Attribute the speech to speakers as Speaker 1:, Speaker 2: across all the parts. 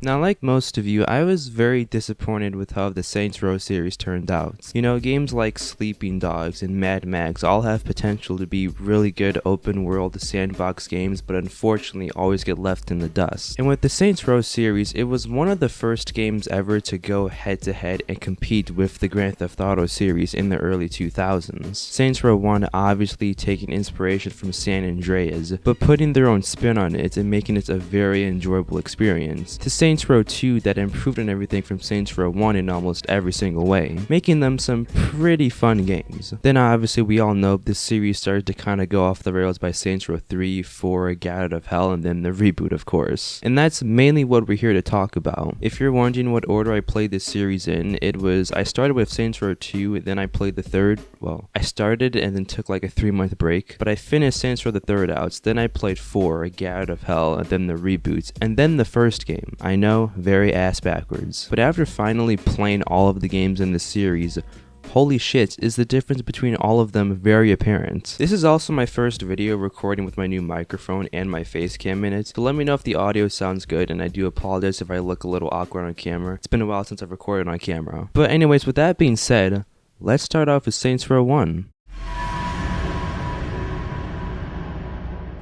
Speaker 1: Now, like most of you, I was very disappointed with how the Saints Row series turned out. You know, games like Sleeping Dogs and Mad Max all have potential to be really good open-world sandbox games, but unfortunately always get left in the dust. And with the Saints Row series, it was one of the first games ever to go head-to-head and compete with the Grand Theft Auto series in the early 2000s. Saints Row 1 obviously taking inspiration from San Andreas, but putting their own spin on it and making it a very enjoyable experience. To Saints Row 2 that improved on everything from Saints Row 1 in almost every single way, making them some pretty fun games. Then obviously we all know this series started to kind of go off the rails by Saints Row 3, 4, Get Out of Hell, and then the reboot, of course. And that's mainly what we're here to talk about. If you're wondering what order I played this series in, I started with Saints Row 2, then I played the third. Well, I started and then took like a 3-month break, but I finished Saints Row the third out, then I played 4, Get Out of Hell, and then the reboots, and then the first game. I know, very ass backwards. But after finally playing all of the games in the series, holy shit, is the difference between all of them very apparent. This is also my first video recording with my new microphone and my face cam in it, so let me know if the audio sounds good, and I do apologize if I look a little awkward on camera. It's been a while since I've recorded on camera. But anyways, with that being said, let's start off with Saints Row 1.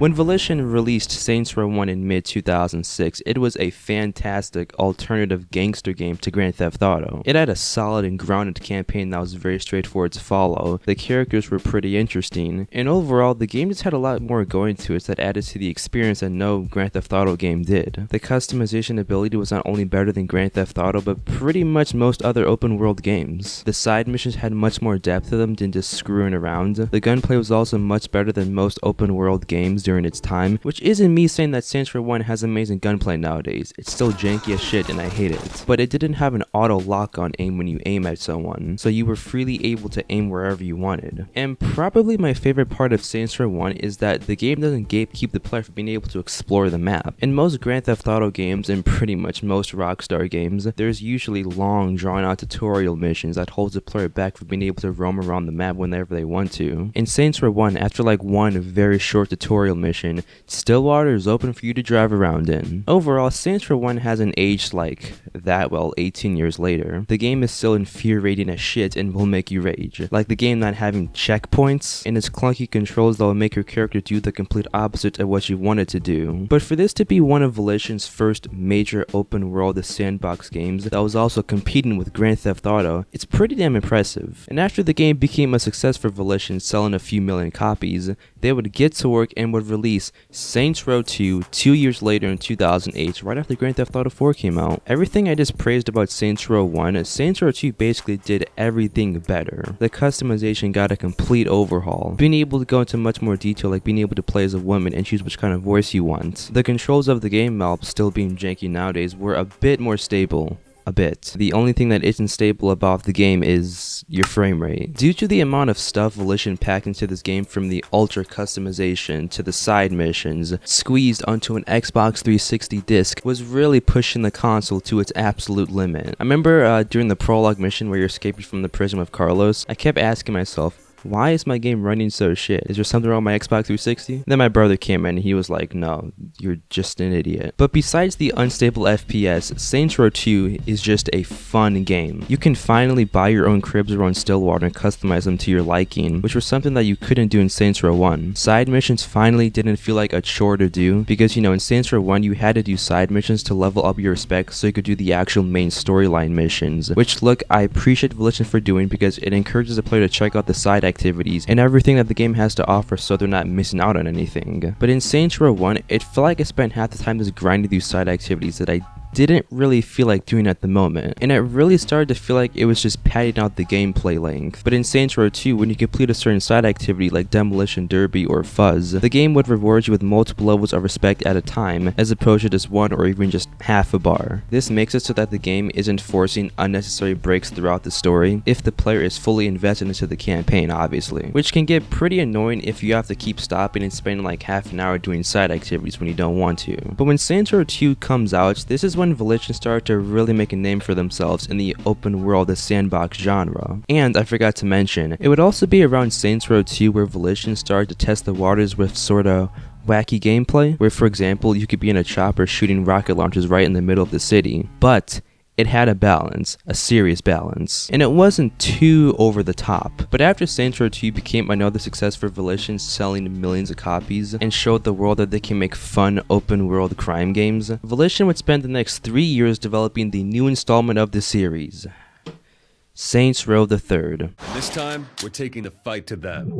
Speaker 1: When Volition released Saints Row 1 in mid-2006, it was a fantastic alternative gangster game to Grand Theft Auto. It had a solid and grounded campaign that was very straightforward to follow, the characters were pretty interesting, and overall the game just had a lot more going to it that added to the experience that no Grand Theft Auto game did. The customization ability was not only better than Grand Theft Auto, but pretty much most other open world games. The side missions had much more depth to them than just screwing around. The gunplay was also much better than most open world games during its time, which isn't me saying that Saints Row 1 has amazing gunplay nowadays. It's still janky as shit and I hate it. But it didn't have an auto lock on aim when you aim at someone, so you were freely able to aim wherever you wanted. And probably my favorite part of Saints Row 1 is that the game doesn't gatekeep the player from being able to explore the map. In most Grand Theft Auto games and pretty much most Rockstar games, there's usually long drawn out tutorial missions that holds the player back from being able to roam around the map whenever they want to. In Saints Row 1, after like one very short tutorial mission, Stillwater is open for you to drive around in. Overall, Saints Row 1 hasn't aged like that well 18 years later. The game is still infuriating as shit and will make you rage. Like the game not having checkpoints and its clunky controls that will make your character do the complete opposite of what you want it to do. But for this to be one of Volition's first major open world sandbox games that was also competing with Grand Theft Auto, it's pretty damn impressive. And after the game became a success for Volition, selling a few million copies, they would get to work and would release Saints Row 2 2 years later in 2008, right after Grand Theft Auto 4 came out. Everything I just praised about Saints Row 1, Saints Row 2 basically did everything better. The customization got a complete overhaul, being able to go into much more detail, like being able to play as a woman and choose which kind of voice you want. The controls of the game, while still being janky nowadays, were a bit more stable. A bit. The only thing that isn't stable about the game is your frame rate. Due to the amount of stuff Volition packed into this game, from the ultra customization to the side missions, squeezed onto an Xbox 360 disc, was really pushing the console to its absolute limit. I remember during the prologue mission where you're escaping from the prison with Carlos, I kept asking myself, why is my game running so shit? Is there something wrong with my Xbox 360? Then my brother came in and he was like, no, you're just an idiot. But besides the unstable FPS, Saints Row 2 is just a fun game. You can finally buy your own cribs around Stillwater and customize them to your liking, which was something that you couldn't do in Saints Row 1. Side missions finally didn't feel like a chore to do, because you know, in Saints Row 1 you had to do side missions to level up your respect so you could do the actual main storyline missions, which look, I appreciate Volition for doing because it encourages the player to check out the side activities and everything that the game has to offer so they're not missing out on anything. But in Saints Row 1, it felt like I spent half the time just grinding these side activities that I didn't really feel like doing at the moment, and it really started to feel like it was just padding out the gameplay length. But in Saints Row 2, when you complete a certain side activity like Demolition Derby or Fuzz, the game would reward you with multiple levels of respect at a time, as opposed to just one or even just half a bar. This makes it so that the game isn't forcing unnecessary breaks throughout the story, if the player is fully invested into the campaign, obviously, which can get pretty annoying if you have to keep stopping and spending like half an hour doing side activities when you don't want to. But when Saints Row 2 comes out, this is when Volition started to really make a name for themselves in the open world sandbox genre. And I forgot to mention, it would also be around Saints Row 2 where Volition started to test the waters with sorta wacky gameplay, where for example you could be in a chopper shooting rocket launchers right in the middle of the city. But it had a balance, a serious balance, and it wasn't too over the top. But after Saints Row 2 became another success for Volition, selling millions of copies, and showed the world that they can make fun open world crime games, Volition would spend the next 3 years developing the new installment of the series, Saints Row the Third.
Speaker 2: This time, we're taking the fight to them.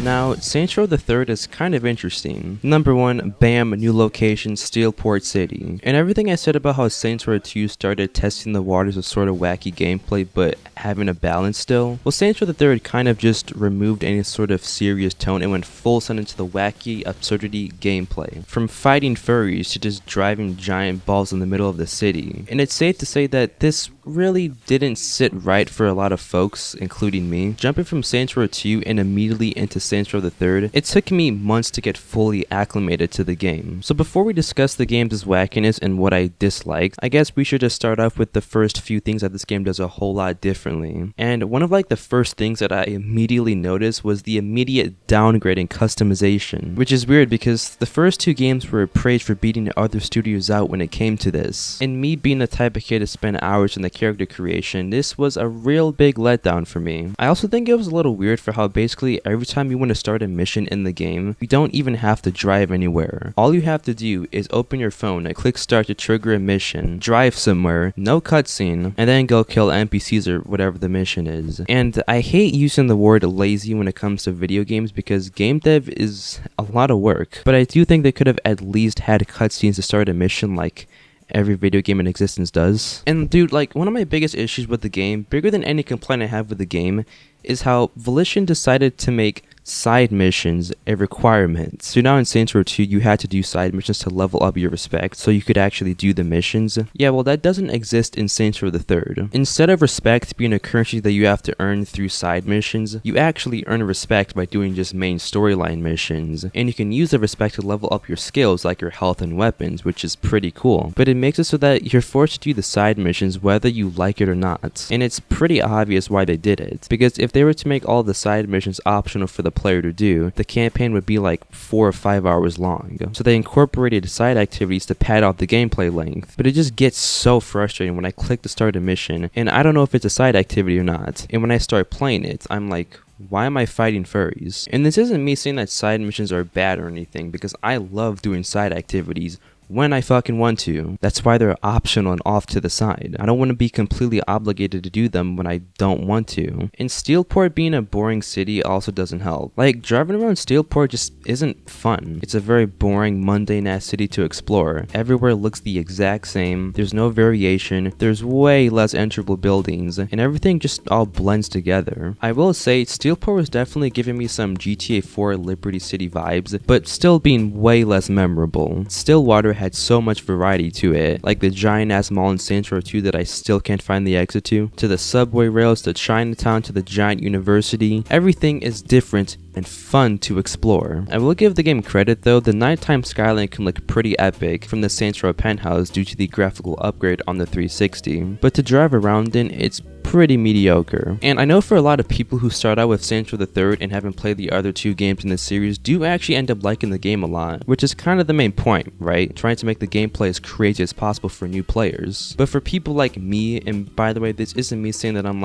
Speaker 1: Now, Saints Row the Third is kind of interesting. Number 1, bam, new location, Steelport City. And everything I said about how Saints Row 2 started testing the waters of sort of wacky gameplay but having a balance still, well, Saints Row the Third kind of just removed any sort of serious tone and went full send into the wacky absurdity gameplay. From fighting furries to just driving giant balls in the middle of the city. And it's safe to say that this really didn't sit right for a lot of folks, including me. Jumping from Saints Row 2 and immediately into Saints Row the Third, it took me months to get fully acclimated to the game. So before we discuss the game's wackiness and what I disliked, I guess we should just start off with the first few things that this game does a whole lot differently. And one of the first things that I immediately noticed was the immediate downgrade in customization, which is weird because the first 2 games were praised for beating other studios out when it came to this. And me being the type of kid to spend hours in the character creation, this was a real big letdown for me. I also think it was a little weird for how basically every time you want to start a mission in the game, you don't even have to drive anywhere. All you have to do is open your phone and click start to trigger a mission, drive somewhere, no cutscene, and then go kill NPCs or whatever the mission is. And I hate using the word lazy when it comes to video games because game dev is a lot of work, but I do think they could have at least had cutscenes to start a mission like every video game in existence does. And dude, one of my biggest issues with the game, bigger than any complaint I have with the game, is how Volition decided to make side missions a requirement. So now in Saints Row 2, you had to do side missions to level up your respect so you could actually do the missions. Yeah, well, that doesn't exist in Saints Row the Third. Instead of respect being a currency that you have to earn through side missions, you actually earn respect by doing just main storyline missions. And you can use the respect to level up your skills like your health and weapons, which is pretty cool. But it makes it so that you're forced to do the side missions whether you like it or not. And it's pretty obvious why they did it. Because if they were to make all the side missions optional for the player to do, the campaign would be 4 or 5 hours long. So they incorporated side activities to pad out the gameplay length. But it just gets so frustrating when I click to start a mission and I don't know if it's a side activity or not. And when I start playing it, I'm like, why am I fighting furries? And this isn't me saying that side missions are bad or anything, because I love doing side activities when I fucking want to. That's why they're optional and off to the side. I don't want to be completely obligated to do them when I don't want to. And Steelport being a boring city also doesn't help. Driving around Steelport just isn't fun. It's a very boring, mundane ass city to explore. Everywhere looks the exact same. There's no variation. There's way less enterable buildings, and everything just all blends together. I will say, Steelport was definitely giving me some GTA 4 Liberty City vibes, but still being way less memorable. Stillwater had so much variety to it, like the giant ass mall in Saints Row 2 that I still can't find the exit to the subway rails, to Chinatown, to the giant university. Everything is different and fun to explore. I will give the game credit though, the nighttime skyline can look pretty epic from the Saints Row penthouse due to the graphical upgrade on the 360, but to drive around in, it's pretty mediocre. And I know for a lot of people who start out with Saints Row the Third and haven't played the other 2 games in the series do actually end up liking the game a lot, which is kind of the main point, right? Trying to make the gameplay as crazy as possible for new players. But for people like me, and by the way, this isn't me saying that I'm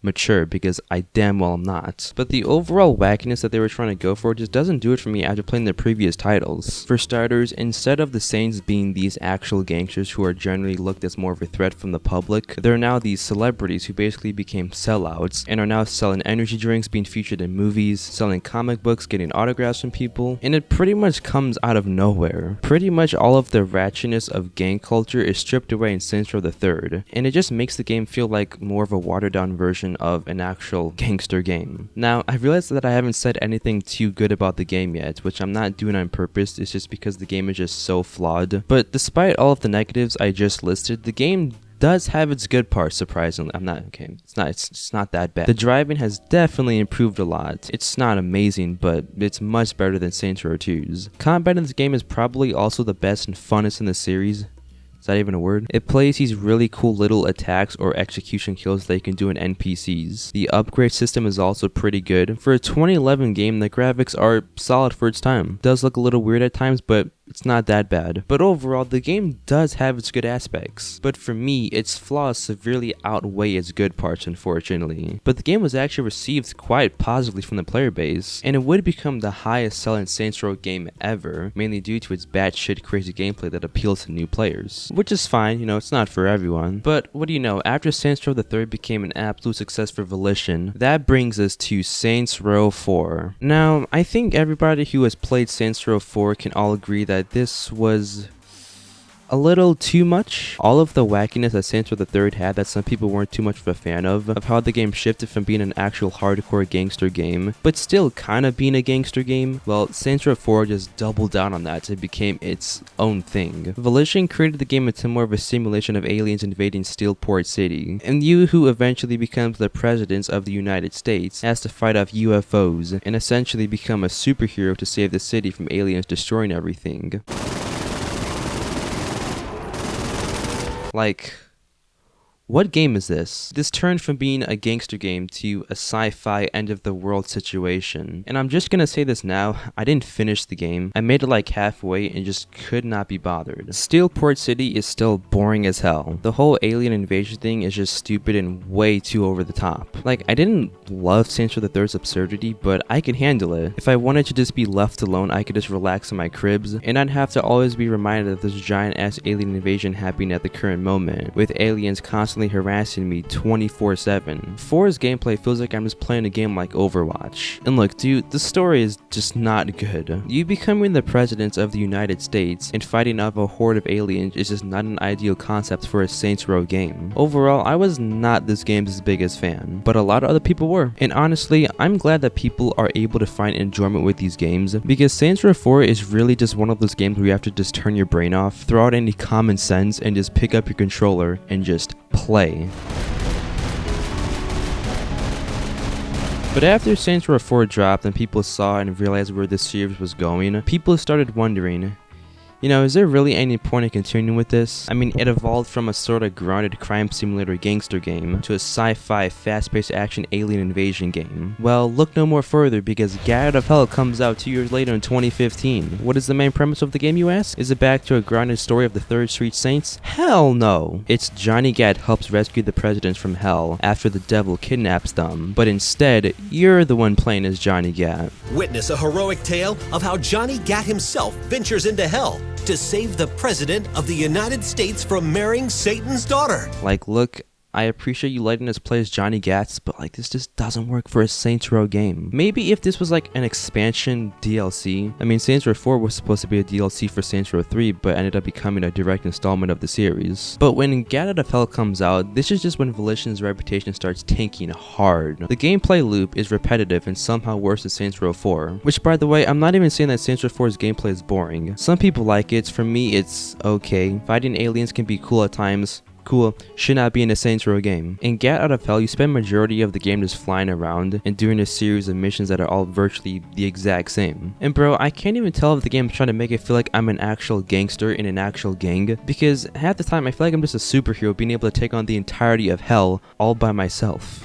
Speaker 1: mature, because I damn well am not. But the overall wackiness that they were trying to go for just doesn't do it for me after playing the previous titles. For starters, instead of the Saints being these actual gangsters who are generally looked as more of a threat from the public, they're now these celebrities who basically became sellouts and are now selling energy drinks, being featured in movies, selling comic books, getting autographs from people, and it pretty much comes out of nowhere. Pretty much all of the ratchetness of gang culture is stripped away in Saints Row the Third, and it just makes the game feel like more of a watered down version of an actual gangster game. Now, I realized that I haven't said anything too good about the game yet, which I'm not doing on purpose. It's just because the game is just so flawed. But despite all of the negatives I just listed, the game does have its good parts, surprisingly. It's not that bad. The driving has definitely improved a lot. It's not amazing, but it's much better than Saints Row 2's. Combat in this game is probably also the best and funnest in the series. Is that even a word? It plays these really cool little attacks or execution kills that you can do in NPCs. The upgrade system is also pretty good. For a 2011 game, the graphics are solid for its time. It does look a little weird at times, but it's not that bad. But overall, the game does have its good aspects. But for me, its flaws severely outweigh its good parts, unfortunately. But the game was actually received quite positively from the player base, and it would become the highest selling Saints Row game ever, mainly due to its batshit crazy gameplay that appeals to new players. Which is fine, you know, it's not for everyone. But what do you know, after Saints Row the 3rd became an absolute success for Volition, that brings us to Saints Row 4. Now, I think everybody who has played Saints Row 4 can all agree that this was a little too much. All of the wackiness that Saints Row the 3rd had that some people weren't too much of a fan of how the game shifted from being an actual hardcore gangster game, but still kind of being a gangster game, well, Saints Row 4 just doubled down on that and became its own thing. Volition created the game into more of a simulation of aliens invading Steelport City, and you, who eventually becomes the president of the United States, has to fight off UFOs and essentially become a superhero to save the city from aliens destroying everything. Like, what game is this? This turned from being a gangster game to a sci-fi end-of-the-world situation. And I'm just gonna say this now, I didn't finish the game. I made it like halfway and just could not be bothered. Steelport City is still boring as hell. The whole alien invasion thing is just stupid and way too over the top. Like, I didn't love Saints Row the 3rd's absurdity, but I could handle it. If I wanted to just be left alone, I could just relax in my cribs, and I'd have to always be reminded of this giant-ass alien invasion happening at the current moment, with aliens constantly harassing me 24/7. 4's gameplay feels like I'm just playing a game like Overwatch. And look, dude, the story is just not good. You becoming the president of the United States and fighting off a horde of aliens is just not an ideal concept for a Saints Row game. Overall, I was not this game's biggest fan, but a lot of other people were. And honestly, I'm glad that people are able to find enjoyment with these games, because Saints Row 4 is really just one of those games where you have to just turn your brain off, throw out any common sense, and just pick up your controller and just play. But after Saints Row 4 dropped and people saw and realized where this series was going, people started wondering, you know, is there really any point in continuing with this? I mean, it evolved from a sort of grounded crime simulator gangster game to a sci-fi fast-paced action alien invasion game. Well, look no more further, because Get Out of Hell comes out 2 years later in 2015. What is the main premise of the game, you ask? Is it back to a grounded story of the 3rd Street Saints? Hell no! It's Johnny Gat helps rescue the presidents from hell after the devil kidnaps them, but instead, you're the one playing as Johnny Gat.
Speaker 3: Witness a heroic tale of how Johnny Gat himself ventures into hell to save the President of the United States from marrying Satan's daughter.
Speaker 1: Like, look, I appreciate you letting us play as Johnny Gats, but like, this just doesn't work for a Saints Row game. Maybe if this was like an expansion DLC. I mean, Saints Row 4 was supposed to be a DLC for Saints Row 3, but ended up becoming a direct installment of the series. But when Get Out of Hell comes out, this is just when Volition's reputation starts tanking hard. The gameplay loop is repetitive and somehow worse than Saints Row 4. Which, by the way, I'm not even saying that Saints Row 4's gameplay is boring. Some people like it. For me, it's okay. Fighting aliens can be cool at times. Cool, should not be in a Saints Row game. In Get Out of Hell, you spend majority of the game just flying around and doing a series of missions that are all virtually the exact same. And bro, I can't even tell if the game is trying to make it feel like I'm an actual gangster in an actual gang, because half the time I feel like I'm just a superhero being able to take on the entirety of hell all by myself.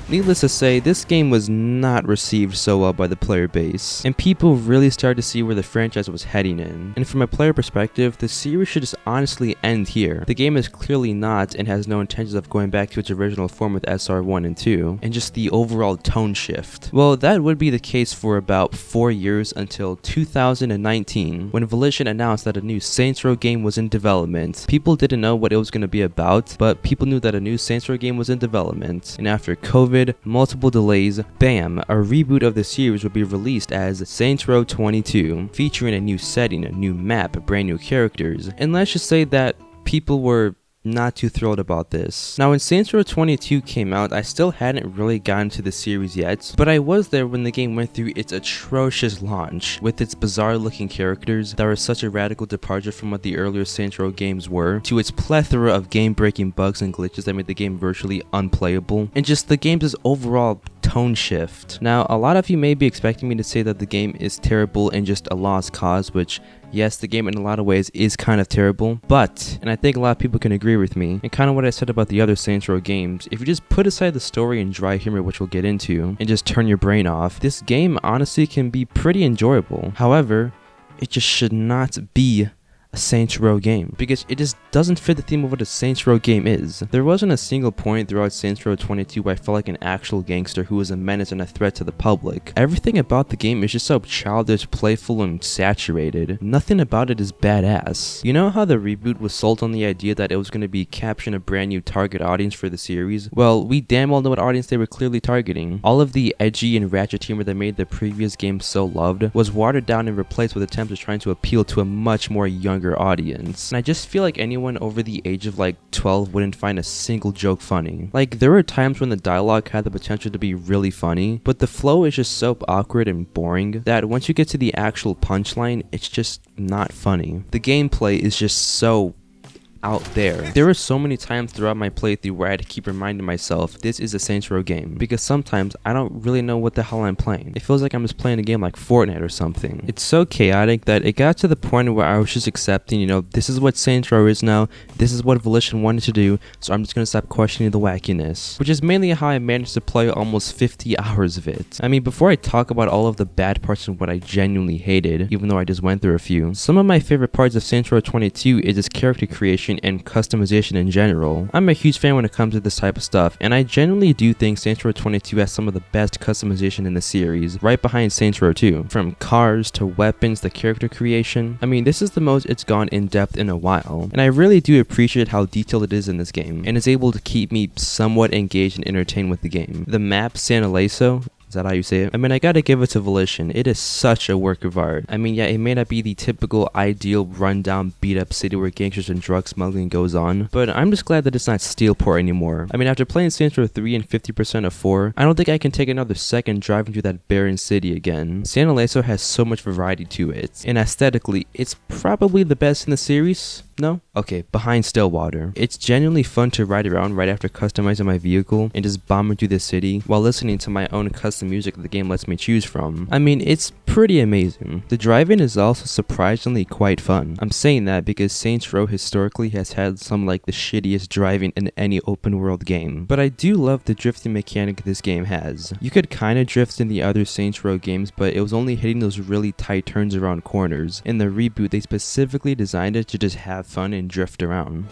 Speaker 1: Needless to say, this game was not received so well by the player base, and people really started to see where the franchise was heading in. And from a player perspective, the series should just honestly end here. The game is clearly not and has no intentions of going back to its original form with SR1 and 2, and just the overall tone shift. Well, that would be the case for about 4 years until 2019, when Volition announced that a new Saints Row game was in development. People didn't know what it was going to be about, but people knew that a new Saints Row game was in development, and after COVID, multiple delays, bam, a reboot of the series would be released as Saints Row 22, featuring a new setting, a new map, brand new characters, and let's just say that people were not too thrilled about this. Now when Saints Row 22 came out, I still hadn't really gotten to the series yet, but I was there when the game went through its atrocious launch, with its bizarre looking characters that were such a radical departure from what the earlier Saints Row games were, to its plethora of game-breaking bugs and glitches that made the game virtually unplayable, and just the game's overall tone shift. Now, a lot of you may be expecting me to say that the game is terrible and just a lost cause, which yes, the game in a lot of ways is kind of terrible, but, and I think a lot of people can agree with me, and kind of what I said about the other Saints Row games, if you just put aside the story and dry humor, which we'll get into, and just turn your brain off, this game honestly can be pretty enjoyable. However, it just should not be a Saints Row game, because it just doesn't fit the theme of what a Saints Row game is. There wasn't a single point throughout Saints Row 22 where I felt like an actual gangster who was a menace and a threat to the public. Everything about the game is just so childish, playful, and saturated. Nothing about it is badass. You know how the reboot was sold on the idea that it was going to be capturing a brand new target audience for the series? Well, we damn well know what audience they were clearly targeting. All of the edgy and ratchet humor that made the previous game so loved was watered down and replaced with attempts at trying to appeal to a much more younger audience. And I just feel like anyone over the age of like 12 wouldn't find a single joke funny. Like, there were times when the dialogue had the potential to be really funny, but the flow is just so awkward and boring that once you get to the actual punchline, it's just not funny. The gameplay is just so out there. There were so many times throughout my playthrough where I had to keep reminding myself this is a Saints Row game, because sometimes I don't really know what the hell I'm playing. It feels like I'm just playing a game like Fortnite or something. It's so chaotic that it got to the point where I was just accepting, you know, this is what Saints Row is now, this is what Volition wanted to do, so I'm just gonna stop questioning the wackiness, which is mainly how I managed to play almost 50 hours of it. I mean, before I talk about all of the bad parts and what I genuinely hated, even though I just went through a few, some of my favorite parts of Saints Row 22 is its character creation and customization in general. I'm a huge fan when it comes to this type of stuff, and I genuinely do think Saints Row 22 has some of the best customization in the series, right behind Saints Row 2. From cars to weapons to character creation, I mean, this is the most it's gone in depth in a while, and I really do appreciate how detailed it is in this game, and is able to keep me somewhat engaged and entertained with the game. The map, San Eliso, is that how you say it? I mean, I gotta give it to Volition. It is such a work of art. I mean, yeah, it may not be the typical ideal rundown beat up city where gangsters and drug smuggling goes on, but I'm just glad that it's not Steelport anymore. I mean, after playing Saints Row 3 and 50% of 4, I don't think I can take another second driving through that barren city again. San Eliso has so much variety to it, and aesthetically, it's probably the best in the series. No? Okay, behind Stillwater. It's genuinely fun to ride around right after customizing my vehicle and just bombing through the city while listening to my own custom music that the game lets me choose from. I mean, it's pretty amazing. The driving is also surprisingly quite fun. I'm saying that because Saints Row historically has had some like the shittiest driving in any open world game, but I do love the drifting mechanic this game has. You could kinda drift in the other Saints Row games, but it was only hitting those really tight turns around corners. In the reboot, they specifically designed it to just have fun and drift around.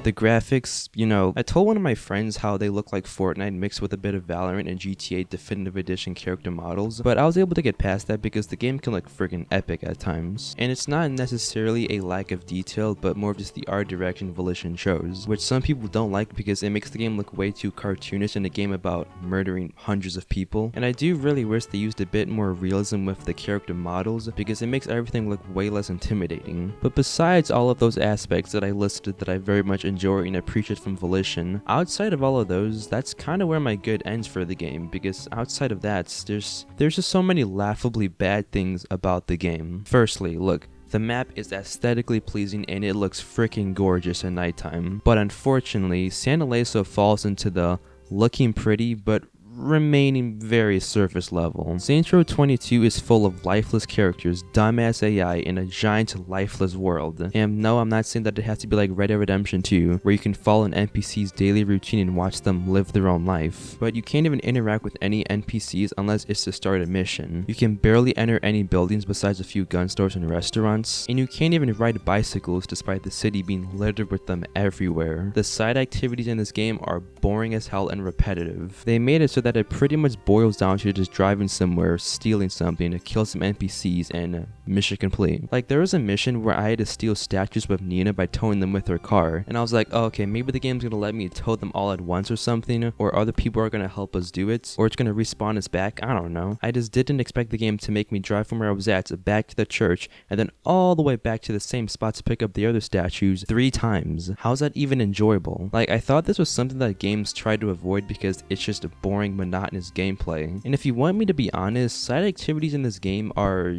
Speaker 1: The graphics, you know, I told one of my friends how they look like Fortnite mixed with a bit of Valorant and GTA Definitive Edition character models, but I was able to get past that because the game can look friggin' epic at times. And it's not necessarily a lack of detail, but more of just the art direction Volition chose, which some people don't like because it makes the game look way too cartoonish in a game about murdering hundreds of people. And I do really wish they used a bit more realism with the character models because it makes everything look way less intimidating. But besides all of those aspects that I listed that I very much enjoy and appreciate from Volition, outside of all of those, that's kind of where my good ends for the game, because outside of that, there's just so many laughably bad things about the game. Firstly, look, the map is aesthetically pleasing and it looks freaking gorgeous at nighttime, but unfortunately, San Eliso falls into the looking pretty but remaining very surface level. Saints Row 22 is full of lifeless characters, dumbass AI, in a giant lifeless world. And no, I'm not saying that it has to be like Red Dead Redemption 2, where you can follow an NPC's daily routine and watch them live their own life. But you can't even interact with any NPCs unless it's to start a mission. You can barely enter any buildings besides a few gun stores and restaurants, and you can't even ride bicycles despite the city being littered with them everywhere. The side activities in this game are boring as hell and repetitive. They made it so so that it pretty much boils down to just driving somewhere, stealing something, to kill some NPCs, and mission complete. Like, there was a mission where I had to steal statues with Nina by towing them with her car, and I was like, oh, okay, maybe the game's gonna let me tow them all at once or something, or other people are gonna help us do it, or it's gonna respawn us back. I don't know. I just didn't expect the game to make me drive from where I was at back to the church, and then all the way back to the same spot to pick up the other statues 3 times. How's that even enjoyable? Like, I thought this was something that games try to avoid because it's just a boring, monotonous gameplay. And if you want me to be honest, side activities in this game are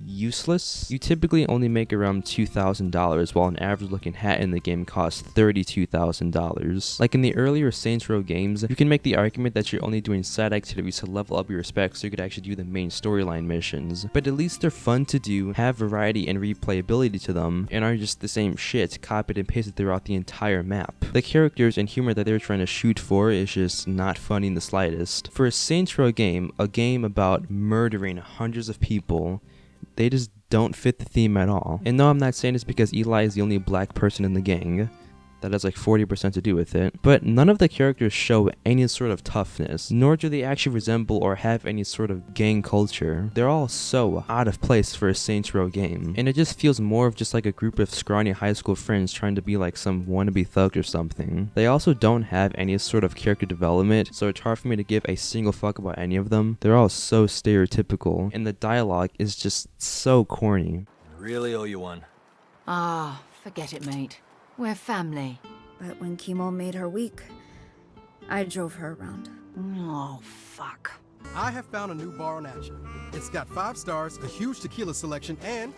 Speaker 1: useless. You typically only make around $2,000, while an average looking hat in the game costs $32,000. Like in the earlier Saints Row games, you can make the argument that you're only doing side activities to level up your specs so you could actually do the main storyline missions, but at least they're fun to do, have variety and replayability to them, and aren't just the same shit copied and pasted throughout the entire map. The characters and humor that they're trying to shoot for is just not funny in the slightest. For a Saints Row game, a game about murdering hundreds of people, they just don't fit the theme at all. And no, I'm not saying this because Eli is the only black person in the gang. That has like 40% to do with it. But none of the characters show any sort of toughness, nor do they actually resemble or have any sort of gang culture. They're all so out of place for a Saints Row game, and it just feels more of just like a group of scrawny high school friends trying to be like some wannabe thug or something. They also don't have any sort of character development, so it's hard for me to give a single fuck about any of them. They're all so stereotypical, and the dialogue is just so corny.
Speaker 4: I really owe you one.
Speaker 5: Ah, forget it, mate. We're family.
Speaker 6: But when chemo made her weak, I drove her around.
Speaker 5: Oh, fuck.
Speaker 7: I have found a new bar on Action. It's got 5 stars, a huge tequila selection, and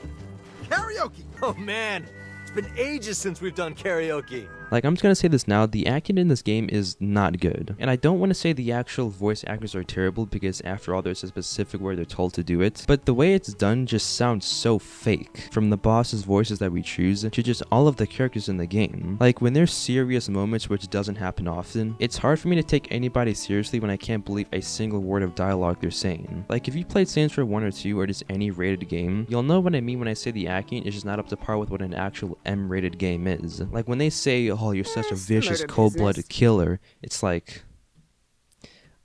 Speaker 7: karaoke!
Speaker 4: Oh man, it's been ages since we've done karaoke.
Speaker 1: Like, I'm just gonna say this now, the acting in this game is not good. And I don't want to say the actual voice actors are terrible, because after all, there's a specific word they're told to do it. But the way it's done just sounds so fake. From the boss's voices that we choose, to just all of the characters in the game. Like, when there's serious moments, which doesn't happen often, it's hard for me to take anybody seriously when I can't believe a single word of dialogue they're saying. Like, if you played Saints Row 1 or 2, or just any rated game, you'll know what I mean when I say the acting is just not up to par with what an actual M-rated game is. Like, when they say, oh, you're such a vicious, cold-blooded killer, it's like,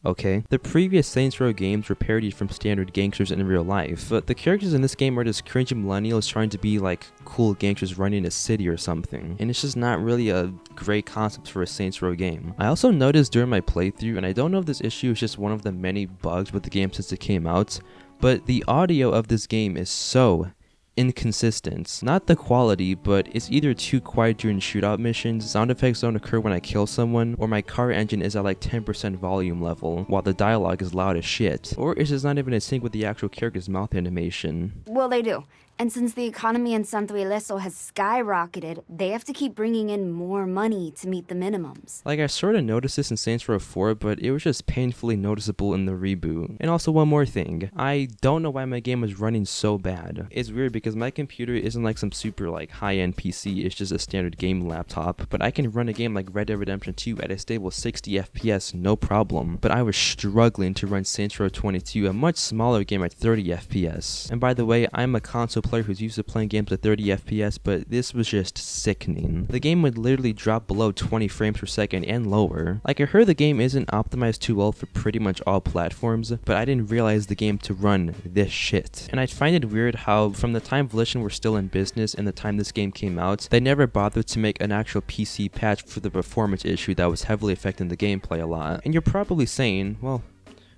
Speaker 1: okay. The previous Saints Row games were parodied from standard gangsters in real life, but the characters in this game are just cringy millennials trying to be like cool gangsters running a city or something, and it's just not really a great concept for a Saints Row game. I also noticed during my playthrough, and I don't know if this issue is just one of the many bugs with the game since it came out, but the audio of this game is so inconsistent. Not the quality, but it's either too quiet during shootout missions, sound effects don't occur when I kill someone, or my car engine is at like 10% volume level, while the dialogue is loud as shit. Or it's just not even in sync with the actual character's mouth animation.
Speaker 6: Well, they do. And since the economy in Santo Ileso has skyrocketed, they have to keep bringing in more money to meet the minimums.
Speaker 1: Like, I sort of noticed this in Saints Row 4, but it was just painfully noticeable in the reboot. And also one more thing, I don't know why my game was running so bad. It's weird because my computer isn't like some super like high-end PC, it's just a standard game laptop, but I can run a game like Red Dead Redemption 2 at a stable 60 FPS no problem. But I was struggling to run Saints Row 22, a much smaller game at 30 FPS. And by the way, I'm a console player who's used to playing games at 30 FPS, but this was just sickening. The game would literally drop below 20 frames per second and lower. Like, I heard the game isn't optimized too well for pretty much all platforms, but I didn't realize the game to run this shit. And I find it weird how from the time Volition were still in business and the time this game came out, they never bothered to make an actual PC patch for the performance issue that was heavily affecting the gameplay a lot. And you're probably saying, well,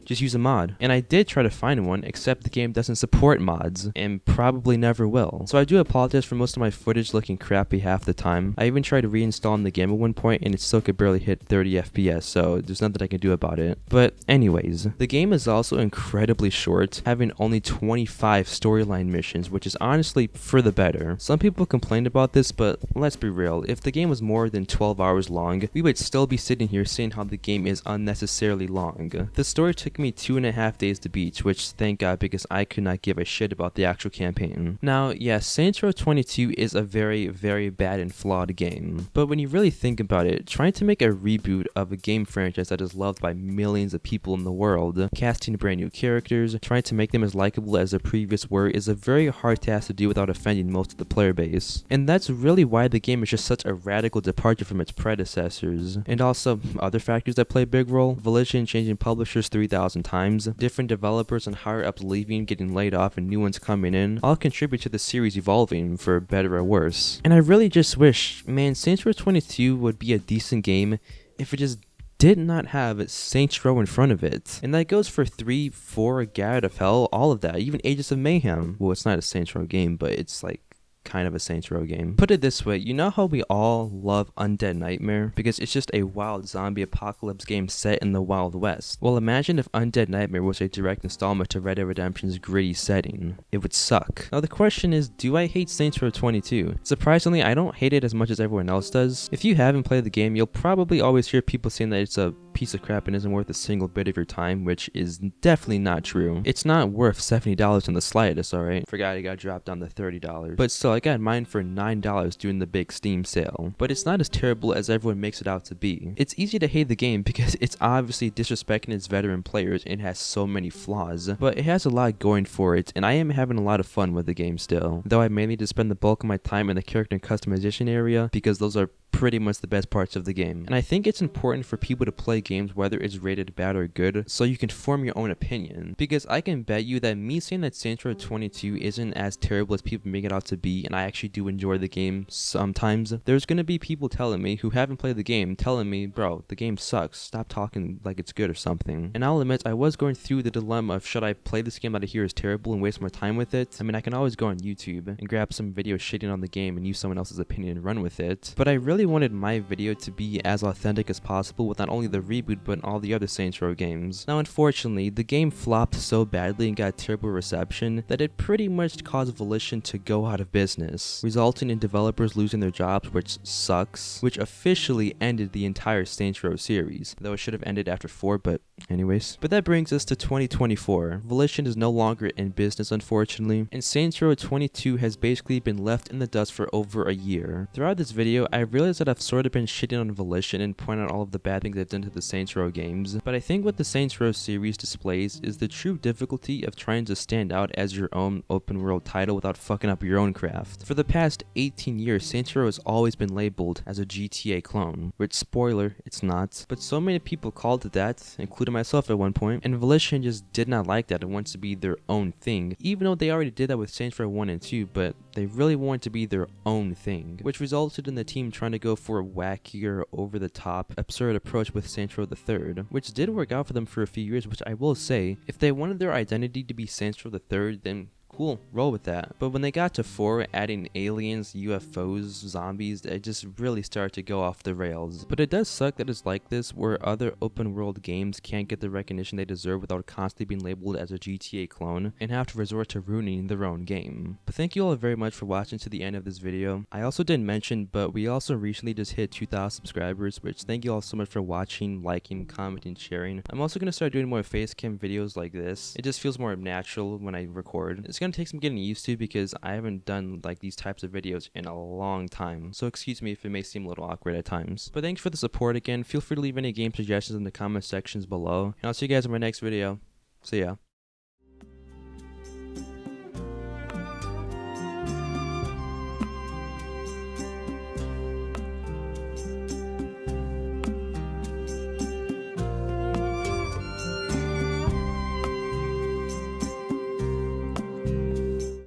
Speaker 1: just use a mod. And I did try to find one, except the game doesn't support mods, and probably never will. So I do apologize for most of my footage looking crappy half the time. I even tried reinstalling the game at one point, and it still could barely hit 30 FPS, so there's nothing I can do about it. But anyways, the game is also incredibly short, having only 25 storyline missions, which is honestly for the better. Some people complained about this, but let's be real, if the game was more than 12 hours long, we would still be sitting here saying how the game is unnecessarily long. The story took took me 2.5 days to beat, which thank God because I could not give a shit about the actual campaign. Now, yes, Saints Row 22 is a very, very bad and flawed game, but when you really think about it, trying to make a reboot of a game franchise that is loved by millions of people in the world, casting brand new characters, trying to make them as likable as the previous were is a very hard task to do without offending most of the player base. And that's really why the game is just such a radical departure from its predecessors. And also, other factors that play a big role, Volition changing publishers 3,000 times, different developers and higher ups leaving, getting laid off, and new ones coming in, all contribute to the series evolving for better or worse. And I really just wish, man, Saints Row 22 would be a decent game if it just did not have Saints Row in front of it. And that goes for 3, 4, Garrett of Hell, all of that, even Ages of Mayhem. Well, it's not a Saints Row game, but it's like kind of a Saints Row game. Put it this way, you know how we all love Undead Nightmare? Because it's just a wild zombie apocalypse game set in the Wild West. Well, imagine if Undead Nightmare was a direct installment to Red Dead Redemption's gritty setting. It would suck. Now the question is, do I hate Saints Row 22? Surprisingly, I don't hate it as much as everyone else does. If you haven't played the game, you'll probably always hear people saying that it's a piece of crap and isn't worth a single bit of your time, which is definitely not true. It's not worth $70 in the slightest, alright? Forgot it got dropped down to $30. But still, I got mine for $9 during the big Steam sale. But it's not as terrible as everyone makes it out to be. It's easy to hate the game because it's obviously disrespecting its veteran players and has so many flaws, but it has a lot going for it, and I am having a lot of fun with the game still. Though I mainly just spend the bulk of my time in the character and customization area because those are pretty much the best parts of the game. And I think it's important for people to play games whether it's rated bad or good so you can form your own opinion. Because I can bet you that me saying that Saints Row 22 isn't as terrible as people make it out to be, and I actually do enjoy the game sometimes, there's gonna be people telling me who haven't played the game telling me, bro, the game sucks, stop talking like it's good or something. And I'll admit, I was going through the dilemma of should I play this game that I hear is terrible and waste more time with it? I mean, I can always go on YouTube and grab some video shitting on the game and use someone else's opinion and run with it, but I really wanted my video to be as authentic as possible with not only the reboot but all the other Saints Row games. Now unfortunately, the game flopped so badly and got terrible reception that it pretty much caused Volition to go out of business, resulting in developers losing their jobs, which sucks, which officially ended the entire Saints Row series, though it should have ended after 4, but anyways. But that brings us to 2024. Volition is no longer in business unfortunately, and Saints Row 22 has basically been left in the dust for over a year. Throughout this video, I realized that I've sort of been shitting on Volition and pointing out all of the bad things they've done to the Saints Row games, but I think what the Saints Row series displays is the true difficulty of trying to stand out as your own open world title without fucking up your own craft. For the past 18 years, Saints Row has always been labeled as a GTA clone, which, spoiler, it's not, but so many people called it that, including myself at one point, and Volition just did not like that and wants to be their own thing, even though they already did that with Saints Row 1 and 2, but they really want to be their own thing, which resulted in the team trying to go for a wackier, over-the-top, absurd approach with Saints Row the Third, which did work out for them for a few years, which I will say, if they wanted their identity to be Saints Row the Third, then cool, roll with that. But when they got to 4, adding aliens, UFOs, zombies, it just really started to go off the rails. But it does suck that it's like this, where other open world games can't get the recognition they deserve without constantly being labeled as a GTA clone, and have to resort to ruining their own game. But thank you all very much for watching to the end of this video. I also didn't mention, but we also recently just hit 2,000 subscribers, which thank you all so much for watching, liking, commenting, sharing. I'm also going to start doing more facecam videos like this. It just feels more natural when I record. It's gonna take some getting used to because I haven't done like these types of videos in a long time, so excuse me if it may seem a little awkward at times. But thanks for the support again. Feel free to leave any game suggestions in the comment sections below, and I'll see you guys in my next video. See ya.